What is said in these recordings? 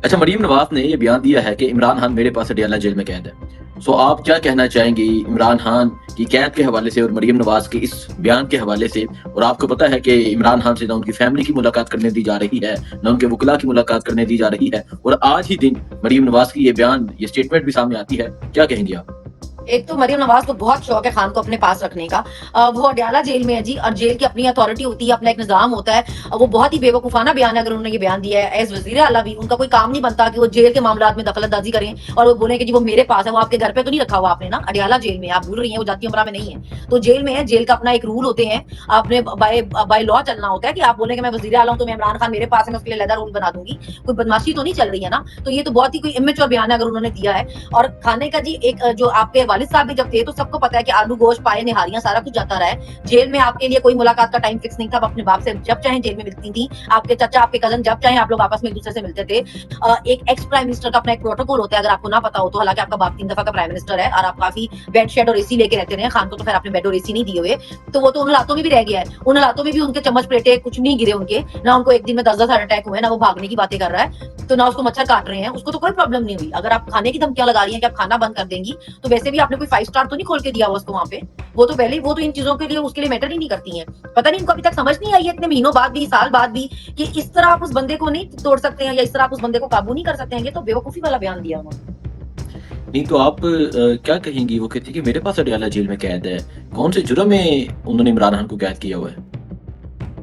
اچھا، مریم نواز نے یہ بیان دیا ہے کہ عمران خان میرے پاس اڈیالہ جیل میں قید ہے، سو آپ کیا کہنا چاہیں گے عمران خان کی قید کے حوالے سے اور مریم نواز کے اس بیان کے حوالے سے؟ اور آپ کو پتا ہے کہ عمران خان سے نہ ان کی فیملی کی ملاقات کرنے دی جا رہی ہے، نہ ان کے وکلاء کی ملاقات کرنے دی جا رہی ہے، اور آج ہی دن مریم نواز کی یہ بیان، یہ اسٹیٹمنٹ بھی سامنے آتی ہے، کیا کہیں گے آپ؟ ایک تو مریم نواز کو بہت شوق ہے خان کو اپنے پاس رکھنے کا، وہ اڈیالہ جیل میں ہے جی، اور جیل کی اپنی اتھارٹی ہوتی ہے، اپنا ایک نظام ہوتا ہے، وہ بہت ہی بے وقوفانہ بیان ہے اگر انہوں نے یہ بیان دیا ہے ایز وزیر اعلیٰ بھی، ان کا کوئی کام نہیں بنتا کہ وہ جیل کے معاملات میں دخل اندازی کریں اور وہ بولیں کہ جی وہ میرے پاس ہے، وہ آپ کے گھر پہ تو نہیں رکھا ہوا آپ نے نا، اڈیالہ جیل میں آپ بھول رہی ہیں، وہ ذاتی امراء میں نہیں ہے، تو جیل میں ہے، جیل کا اپنا ایک رول ہوتے ہیں، آپ نے بائی لا چلنا ہوتا ہے کہ آپ بولیں کہ میں وزیر اعلیٰ ہوں تو میں عمران خان میرے پاس ہے، میں اس کے لیے علیحدہ رول بنا دوں گی، کوئی بدماشی تو نہیں چل رہی ہے نا، تو یہ تو بہت ہی کوئی امیچور بیان ہے اگر انہوں نے دیا ہے۔ اور کھانے کا جی ایک جو آپ کے والد صاحب بھی جب تھے تو سب کو پتا ہے کہ آلو گوشت پائے نہاریاں سارا کچھ جاتا رہا ہے جیل میں، آپ کے لیے کوئی ملاقات کا ٹائم فکس نہیں تھا، آپ اپنے باپ سے جب چاہیں جیل میں ملتی تھی، آپ کے چچا آپ کے کزن جب چاہیں آپ لوگ آپس میں ایک دوسرے سے ملتے تھے۔ ایک ایکس پرائم منسٹر کا اپنا ایک پروٹوکول ہوتا ہے اگر آپ کو نہ پتا ہو تو، حالانکہ آپ کا باپ 3 دفعہ کا پرائم منسٹر ہے اور آپ کافی بیڈ شیڈ اور اے سی لے کے رہتے رہے ہیں، خان کو تو خیر آپ نے بیڈ اور اے سی نہیں دیے ہوئے، تو وہ تو ان حالاتوں میں بھی رہ گیا ہے، ان حالاتوں میں بھی ان کے چمچ پلیٹیں کچھ نہیں گرے ان کے، نہ ان کو ایک دن میں 10 ہارٹ اٹیک ہوئے، نہ وہ بھاگنے کی باتیں کر رہا ہے، تو نہ اس کو مچھر کاٹ رہے ہیں، اس کو تو کوئی پرابلم نہیں ہوئی۔ اگر آپ کھانے کی دھمکیاں لگا رہی ہیں کہ آپ کھانا بند کر دیں گی، تو ویسے بھی آپ نے کوئی 5 اسٹار تو نہیں کھول کے دیا ہوا اس کو وہاں پہ، وہ تو پہلے وہ تو ان چیزوں کے لیے اس کے لیے میٹر ہی نہیں کرتی ہیں۔ پتہ نہیں ان کو ابھی تک سمجھ نہیں آئی ہے اتنے مہینوں بعد بھی، سال بعد بھی، کہ اس طرح آپ اس بندے کو نہیں توڑ سکتے ہیں یا اس طرح آپ اس بندے کو قابو نہیں کر سکتے ہیں، یہ تو بیوقوفی والا بیان دیا انہوں نے۔ نہیں تو آپ کیا کہیں گی؟ وہ کہتی کہ میرے پاس اڈیالہ جیل میں قید ہے، کون سے جرم میں انہوں نے عمران خان کو قید کیا ہوا ہے؟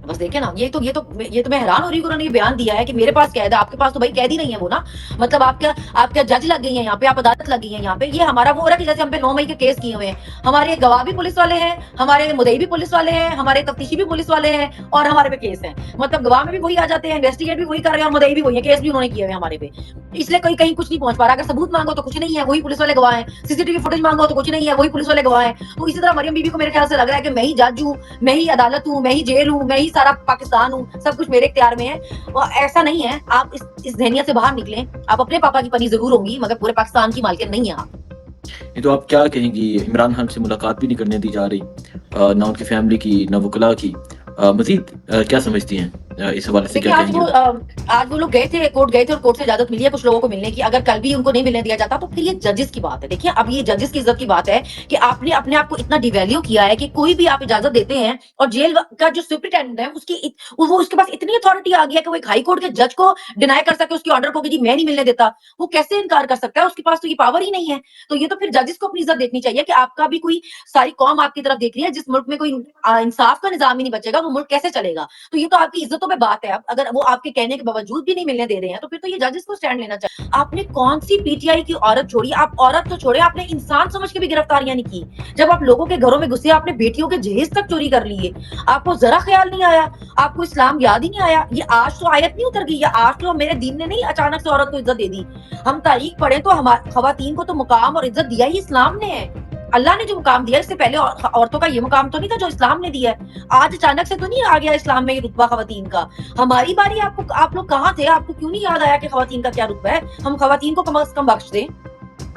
بس دیکھیں نا، یہ تو میں حیران ہو رہی ہوں کہ انہوں نے یہ بیان دیا ہے کہ میرے پاس قید ہے، آپ کے پاس تو بھائی قید ہی نہیں ہے وہ نا، مطلب آپ کیا جج لگ گئی ہیں یہاں پہ، آپ عدالت لگ گئی ہیں یہاں پہ، یہ ہمارا وہ ہو رہا ہے کہ جیسے ہم پہ 9 مئی کے کیس کیے ہوئے ہیں، ہمارے گواہ بھی پولیس والے ہیں، ہمارے مدعی بھی پولیس والے ہیں، ہمارے تفتیشی بھی پولیس والے ہیں، اور ہمارے پہ کیس ہیں، مطلب گواہ میں بھی وہی آ جاتے ہیں، انویسٹیگیٹ بھی وہی کر رہے ہیں اور مدعی بھی وہی ہے، کیس بھی انہوں نے کیے ہوئے ہیں ہمارے پہ، اس لیے کوئی کہیں کچھ نہیں پہنچ پا رہا، اگر ثبوت مانگو تو کچھ نہیں ہے، وہی پولیس والے گواہ ہیں، سی سی ٹی وی فوٹیج مانگو تو کچھ نہیں ہے، وہی پولیس والے گواہ ہیں، تو اسی طرح مریم بی بی کو میرے خیال سے لگ رہا ہے کہ میں ہی جج ہوں، میں ہی عدالت ہوں، میں ہی جیل ہوں، میں ہی سارا پاکستان ہوں، سب کچھ میرے اختیار میں ہے۔ ایسا نہیں ہے، آپ اس ذہنیت سے باہر نکلیں، آپ اپنے پاپا کی پنی ضرور ہوں گی مگر پورے پاکستان کی مالکن نہیں ہیں آپ۔ نہیں تو آپ کیا کہیں گی؟ عمران خان سے ملاقات بھی نہیں کرنے دی جا رہی، نہ ان کی فیملی کی، نہ وکلاء کی، مزید کیا سمجھتی ہیں اس حوالے سے، کیا دیکھیے کہیں گے؟ آج وہ لوگ گئے تھے کورٹ اور کورٹ سے اجازت ملی ہے کچھ لوگوں کو ملنے کی، اگر کل بھی ان کو نہیں ملنے دیا جاتا تو پھر یہ ججز کی بات ہے۔ دیکھیے اب یہ ججز کی عزت کی بات ہے کہ آپ نے اپنے آپ کو اتنا ڈی ویلیو کیا ہے کہ کوئی بھی آپ اجازت دیتے ہیں، اور جیل کا جو سپرنٹینڈنٹ ہے وہ اس کے پاس اتنی اتھارٹی آ گئی ہے کہ وہ ایک ہائی کورٹ کے جج کو ڈینائی کر سکے اس کی آرڈر کو کہ جی میں نہیں ملنے دیتا، وہ کیسے انکار کر سکتا ہے؟ اس کے پاس تو یہ پاور ہی نہیں ہے۔ تو یہ تو پھر ججز کو اپنی عزت دیکھنی چاہیے کہ آپ کا بھی کوئی، ساری قوم آپ کی طرف دیکھ رہی ہے، جس ملک میں کوئی انصاف کا نظام ہی نہیں بچے گا وہ ملک کیسے چلے گا؟ تو یہ تو آپ کی عزتوں پہ بات ہے۔ اب اگر وہ آپ کے کہنے کے باوجود بھی نہیں ملنے دے رہے ہیں تو پھر تو یہ ججز کو سٹینڈ لینا چاہیے۔ آپ نے کون سی پی ٹی آئی کی عورت چھوڑی، آپ عورت تو چھوڑے، آپ نے انسان سمجھ کے بھی گرفتاریاں نہیں کی، جب آپ لوگوں کے گھروں میں گھسے آپ نے بیٹیوں کے جہیز تک چوری کر لیے، آپ کو ذرا خیال نہیں آیا، آپ کو اسلام یاد ہی نہیں آیا؟ یہ آج تو آیت نہیں اتر گئی، یا آج تو میرے دین نے نہیں اچانک سے عورت کو عزت دے دی، ہم تاریخ پڑھیں تو خواتین کو تو مقام اور عزت دیا ہی اسلام نے ہے، اللہ نے جو مقام دیا، اس سے پہلے عورتوں کا یہ مقام تو نہیں تھا جو اسلام نے دیا ہے، آج اچانک سے تو نہیں آ گیا اسلام میں یہ رتبہ خواتین کا۔ ہماری باری آپ لوگ کہاں تھے؟ آپ کو کیوں نہیں یاد آیا کہ خواتین کا کیا رتبہ ہے؟ ہم خواتین کو کم از کم بخش دیں۔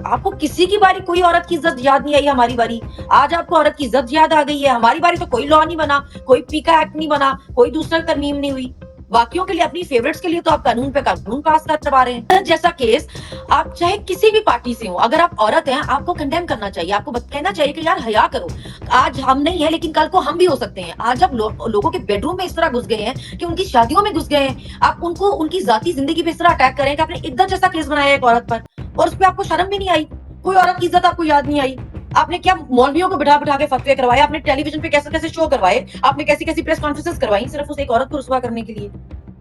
آپ کو کسی کی باری کوئی عورت کی عزت یاد نہیں آئی، ہماری باری آج آپ کو عورت کی عزت یاد آ گئی ہے، ہماری باری تو کوئی لا نہیں بنا، کوئی پیکا ایکٹ نہیں بنا، کوئی دوسرا ترمیم نہیں ہوئی، باقیوں کے لیے، اپنی فیورٹس کے لیے تو آپ قانون پہ قانون پاس کروا رہے ہیں۔ جیسا کیس آپ چاہے کسی بھی پارٹی سے ہوں، اگر آپ عورت ہیں آپ کو کنڈیم کرنا چاہیے، آپ کو کہنا چاہیے کہ یار حیا کرو، آج ہم نہیں ہیں لیکن کل کو ہم بھی ہو سکتے ہیں۔ آج آپ لوگوں کے بیڈ روم میں اس طرح گھس گئے ہیں کہ ان کی شادیوں میں گھس گئے ہیں، آپ ان کو ان کی ذاتی زندگی پہ اس طرح اٹیک کریں کہ آپ نے عدت جیسا کیس بنایا ہے ایک عورت پر، اور اس پہ آپ کو شرم بھی نہیں آئی، کوئی عورت کی عزت آپ کو یاد نہیں آئی۔ آپ نے کیا مولویوں کو بٹھا کے فتوے کروائے، آپ نے ٹیلی ویژن پہ کیسے شو کروائے، آپ نے کیسی پریس کانفرنسز کروائی صرف اس ایک عورت کو رسوا کرنے کے لیے،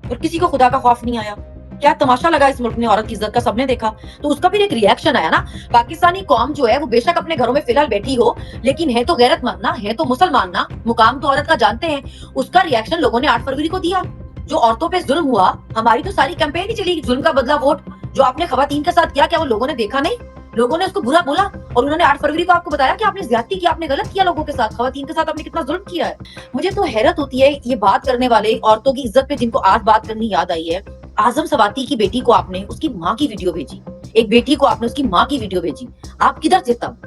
اور کسی کو خدا کا خوف نہیں آیا۔ کیا تماشا لگا اس ملک میں عورت کی عزت کا، سب نے دیکھا، تو اس کا بھی ایک ری ایکشن آیا نا۔ پاکستانی قوم جو ہے وہ بے شک اپنے گھروں میں فی الحال بیٹھی ہو لیکن ہے تو غیرت مند نا، ہے تو مسلمان نا، مقام تو عورت کا جانتے ہیں۔ اس کا ری ایکشن لوگوں نے 8 فروری کو دیا، جو عورتوں پہ ظلم ہوا، ہماری تو ساری کیمپین ہی چلی ظلم کا بدلہ ووٹ، جو آپ نے خواتین کے ساتھ کیا وہ لوگوں نے دیکھا نہیں؟ لوگوں نے اس کو برا بولا، اور انہوں نے 8 فروری کو آپ کو بتایا کہ آپ نے زیادتی کی، آپ نے غلط کیا، لوگوں کے ساتھ، خواتین کے ساتھ آپ نے کتنا ظلم کیا ہے۔ مجھے تو حیرت ہوتی ہے یہ بات کرنے والے عورتوں کی عزت پہ جن کو آج بات کرنی یاد آئی ہے۔ اعظم سواتی کی بیٹی کو آپ نے اس کی ماں کی ویڈیو بھیجی، ایک بیٹی کو آپ نے اس کی ماں کی ویڈیو بھیجی، آپ کدھر سے تب؟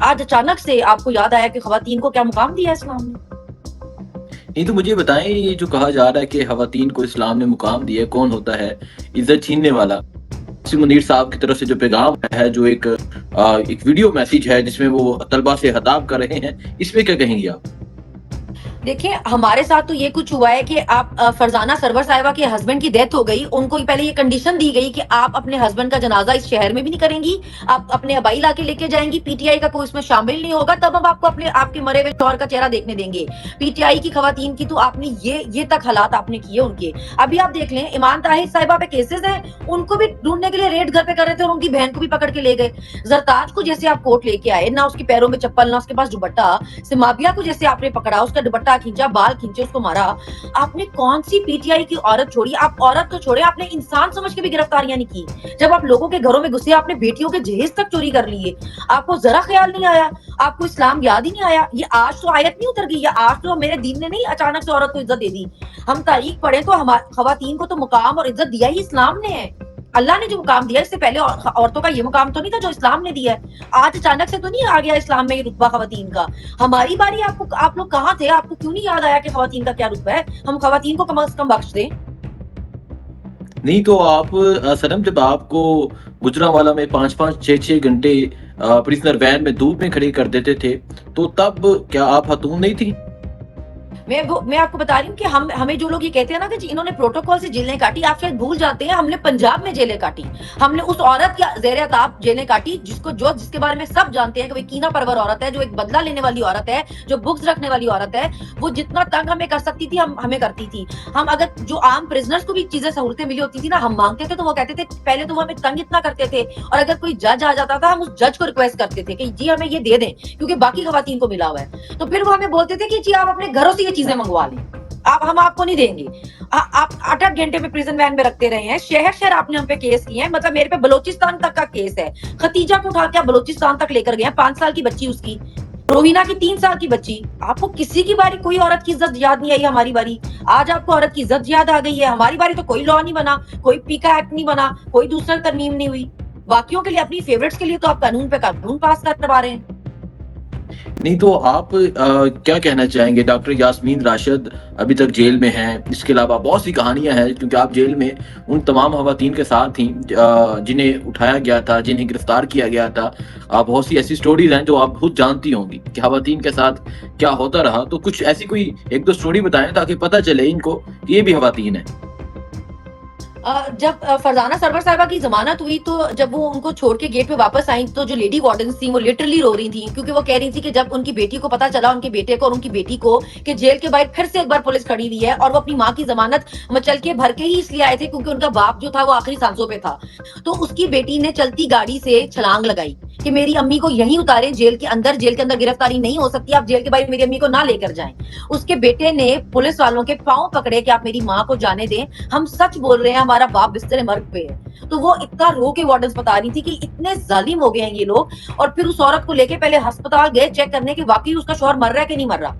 آج اچانک سے آپ کو یاد آیا کہ خواتین کو کیا مقام دیا ہے اسلام نے؟ نہیں تو مجھے بتائیں، یہ جو کہا جا رہا ہے کہ خواتین کو اسلام نے مقام دیا ہے، کون ہوتا ہے عزت چھیننے والا؟ منیر صاحب کی طرف سے جو پیغام ہے، جو ایک ویڈیو میسیج ہے جس میں وہ طلبہ سے خطاب کر رہے ہیں، اس میں کیا کہیں گے آپ؟ دیکھیں ہمارے ساتھ تو یہ کچھ ہوا ہے کہ آپ فرزانہ سرور صاحبہ کے ہسبینڈ کی ڈیتھ ہو گئی، ان کو پہلے یہ کنڈیشن دی گئی کہ آپ اپنے ہسبینڈ کا جنازہ اس شہر میں بھی نہیں کریں گی، آپ اپنے آبائی علاقے لے کے جائیں گی، پی ٹی آئی کا کوئی اس میں شامل نہیں ہوگا، تب ہم آپ کو آپ کے مرے ہوئے شوہر کا چہرہ دیکھنے دیں گے۔ پی ٹی آئی کی خواتین کی تو آپ نے یہ تک حالات آپ نے کیے ان کے۔ ابھی آپ دیکھ لیں ایمان طاہر صاحبہ پہ کیسز ہیں، ان کو بھی ڈھونڈنے کے لیے ریڈ گھر پہ کر رہے تھے اور ان کی بہن کو بھی پکڑ کے لے گئے۔ زرتاج کو جیسے آپ کوٹ لے کے آئے، نہ اس کے پیروں میں چپل نہ اس کے پاس دوپٹہ، سمابیہ کو جیسے آپ نے پکڑا، اس کا دوپٹہ کھینچا، بال کھینچے، اس کو مارا، آپ نے کون سی پی ٹی آئی کی عورت چھوڑی؟ آپ عورت تو چھوڑے، آپ نے انسان سمجھ کے بھی گرفتاریاں نہیں کی۔ جب آپ لوگوں کے گھروں میں گھسے، آپ نے بیٹیوں کے جہیز تک چوری کر لیے، آپ کو ذرا خیال نہیں آیا؟ آپ کو اسلام یاد ہی نہیں آیا؟ یہ آج تو آیت نہیں اتر گئی، یا آج تو میرے دین نے نہیں اچانک سے عورت کو عزت دے دی۔ ہم تاریخ پڑھیں تو خواتین کو تو مقام اور عزت دیا ہی اسلام نے ہے۔ اللہ نے جو مقام دیا، اس سے پہلے عورتوں کا یہ مقام تو نہیں تھا جو اسلام نے دیا ہے۔ آج اچانک سے تو نہیں آ گیا اسلام میں یہ رتبہ خواتین کا۔ ہماری باری آپ لوگ کہاں تھے؟ آپ کو کیوں نہیں یاد آیا کہ خواتین کا کیا رتبہ ہے؟ ہم خواتین کو کم از کم بخش دیں۔ نہیں تو آپ سنم، جب آپ کو گجرانوالہ میں 5-5 6-6 گھنٹے پرزنر وین میں دھوپ میں کھڑی کر دیتے تھے، تو تب کیا آپ خاتون نہیں تھی؟ میں آپ کو بتا رہی ہوں کہ ہمیں جو لوگ یہ کہتے ہیں نا کہ انہوں نے پروٹوکول سے جیلیں کاٹی، آپ شاید بھول جاتے ہیں ہم نے پنجاب میں جیلیں کاٹی۔ ہم نے اس عورت کی زیر عتاب جیلیں کاٹی جس کے بارے میں سب جانتے ہیں کہ وہ کینہ پرور عورت ہے، جو ایک بدلہ لینے والی عورت ہے، جو بغض رکھنے والی عورت ہے۔ وہ جتنا تنگ ہمیں کر سکتی تھی ہمیں کرتی تھی۔ ہم اگر جو عام پرزنرز کو بھی چیزیں سہولتیں ملی ہوتی تھی نا، ہم مانگتے تھے تو وہ کہتے تھے پہلے تو وہ ہمیں تنگ اتنا کرتے تھے، اور اگر کوئی جج آ جاتا تھا ہم اس جج کو ریکویسٹ کرتے تھے کہ جی ہمیں یہ دے دیں کیونکہ باقی خواتین کو ملا ہوا ہے، تو پھر وہ ہمیں بولتے تھے کہ جی آپ اپنے گھروں سے یہ چیزیں منگوا لیں، ہم آپ کو نہیں دیں گے۔ آپ 8-8 گھنٹے میں پریزن وین میں رکھتے رہے ہیں، شہر آپ نے ہم پہ کیس کیے ہیں، مطلب میرے پہ بلوچستان تک کا کیس ہے۔ ختیجہ کو اٹھا کے آپ بلوچستان تک لے کر گئے ہیں، 5 سال کی بچی اس کی، روہینہ کی 3 سال کی بچی۔ آپ کو کسی کی باری کوئی عورت کی عزت یاد نہیں آئی؟ ہماری باری آج آپ کو عورت کی عزت یاد آ گئی ہے؟ ہماری باری تو کوئی لا نہیں بنا، کوئی پیکا ایکٹ نہیں بنا، کوئی دوسرا ترمیم نہیں ہوئی۔ باقیوں کے لیے، اپنی فیورٹس کے لیے تو آپ قانون پہ قانون پاس کروا رہے ہیں۔ نہیں تو آپ کیا کہنا چاہیں گے؟ ڈاکٹر یاسمین راشد ابھی تک جیل میں ہیں، اس کے علاوہ بہت سی کہانیاں ہیں، کیونکہ آپ جیل میں ان تمام خواتین کے ساتھ تھیں جنہیں اٹھایا گیا تھا، جنہیں گرفتار کیا گیا تھا۔ بہت سی ایسی سٹوریز ہیں جو آپ خود جانتی ہوں گی کہ خواتین کے ساتھ کیا ہوتا رہا، تو کچھ ایسی کوئی 1-2 سٹوری بتائیں تاکہ پتہ چلے ان کو کہ یہ بھی خواتین ہیں۔ جب فرزانہ سرور صاحبہ کی ضمانت ہوئی تو جب وہ ان کو چھوڑ کے گیٹ پہ واپس آئیں تو جو لیڈی وارڈنز تھیں وہ لٹرلی رو رہی تھیں، کیونکہ وہ کہہ رہی تھی کہ جب ان کی بیٹی کو پتا چلا، ان کے بیٹے کو اور ان کی بیٹی کو، کہ جیل کے باہر پھر سے ایک بار پولیس کھڑی ہوئی ہے اور وہ اپنی ماں کی ضمانت مچل کے بھر کے ہی اس لیے آئے تھے کیونکہ ان کا باپ جو تھا وہ آخری سانسوں پہ تھا، تو اس کی بیٹی نے چلتی گاڑی سے چھلانگ لگائی کہ میری امی کو یہیں اتارے، جیل کے اندر گرفتاری نہیں ہو سکتی، آپ جیل کے باہر میری امی کو نہ لے کر جائیں۔ اس کے بیٹے نے پولیس والوں کے پاؤں پکڑے کہ آپ میری ماں کو جانے دیں، ہم سچ بول رہے ہیں، ہمارا باپ بستر مرگ پہ ہے۔ تو وہ اتنا رو کے وارڈنز بتا رہی تھی کہ اتنے ظالم ہو گئے ہیں یہ لوگ، اور پھر اس عورت کو لے کے پہلے ہسپتال گئے چیک کرنے کہ واقعی اس کا شوہر مر رہا ہے کہ نہیں مر رہا۔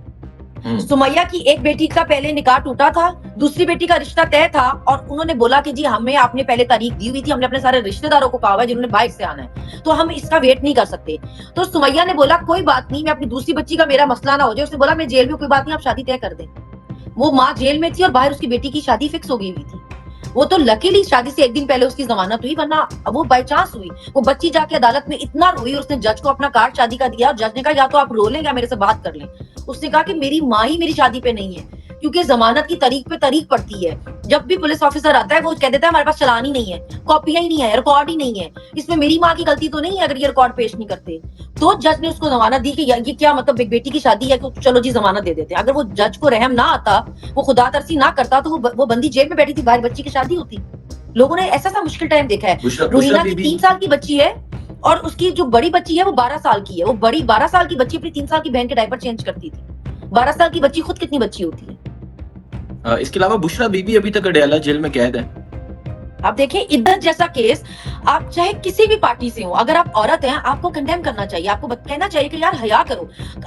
سمیہ کی ایک بیٹی کا پہلے نکاح ٹوٹا تھا، دوسری بیٹی کا رشتہ طے تھا، اور انہوں نے بولا کہ جی ہمیں آپ نے پہلے تاریخ دی ہوئی تھی، ہم نے اپنے سارے رشتہ داروں کو کہا ہوا ہے جنہوں نے باہر سے آنا ہے، تو ہم اس کا ویٹ نہیں کر سکتے۔ تو سمیہ نے بولا کوئی بات نہیں، میں اپنی دوسری بچی کا میرا مسئلہ نہ ہو جائے، اس نے بولا میں جیل میں، کوئی بات نہیں آپ شادی طے کر دیں۔ وہ ماں جیل میں تھی اور باہر اس کی بیٹی کی شادی فکس ہو گئی ہوئی تھی۔ وہ تو لکیلی شادی سے 1 دن پہلے اس کی ضمانت ہوئی، ورنہ وہ بائی چانس ہوئی۔ وہ بچی جا کے عدالت میں اتنا روئی، اور اس نے جج کو اپنا کارڈ شادی کا دیا، اور جج نے کہا یا تو آپ رو لیں یا میرے سے بات کر لیں۔ اس نے کہا کہ میری ماں ہی میری شادی پہ نہیں ہے، کیونکہ ضمانت کی تاریخ پہ تاریخ پڑتی ہے۔ جب بھی پولیس آفیسر آتا ہے وہ کہہ دیتا ہے ہمارے پاس چلان ہی نہیں ہے، کاپیاں ہی نہیں ہے، ریکارڈ ہی نہیں ہے، اس میں میری ماں کی غلطی تو نہیں ہے اگر یہ ریکارڈ پیش نہیں کرتے۔ تو جج نے اس کو ضمانت دی کہ یہ کیا مطلب، ایک بیٹی کی شادی ہے تو چلو جی ضمانت دے دیتے ہیں۔ اگر وہ جج کو رحم نہ آتا، وہ خدا ترسی نہ کرتا، تو وہ بندی جیل میں بیٹھی تھی، باہر بچی کی شادی ہوتی۔ لوگوں نے ایسا سا مشکل ٹائم دیکھا ہے۔ روہینہ کی 3 سال کی بچی ہے، اور اس کی جو بڑی بچی ہے وہ 12 سال کی ہے۔ وہ بڑی 12 سال کی بچی اپنی 3 سال کی بہن کے ڈائپر چینج کرتی تھی۔ 12 سال کی بچی خود کتنی بچی ہوتی ہے؟ اس کے علاوہ بشرا بی بی ابھی تک اڈیالہ جیل میں قید ہے۔ آپ دیکھیں عدت جیسا کیس، آپ چاہے کسی بھی پارٹی سے ہوں، اگر آپ عورت ہیں آپ کو کنڈیم کرنا چاہیے، آپ کو کہنا چاہیے کہ یار حیا کرو،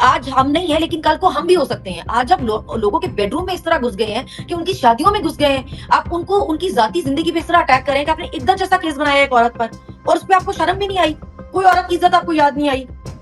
آج ہم نہیں ہیں لیکن کل کو ہم بھی ہو سکتے ہیں۔ آج آپ لوگوں کے بیڈ روم میں اس طرح گھس گئے ہیں کہ ان کی شادیوں میں گھس گئے ہیں، آپ ان کو ان کی ذاتی زندگی پہ اس طرح اٹیک کریں کہ آپ نے عدت جیسا کیس بنایا ہے ایک عورت پر، اور اس پہ آپ کو شرم بھی نہیں آئی، کوئی عورت کی عزت آپ کو یاد نہیں آئی۔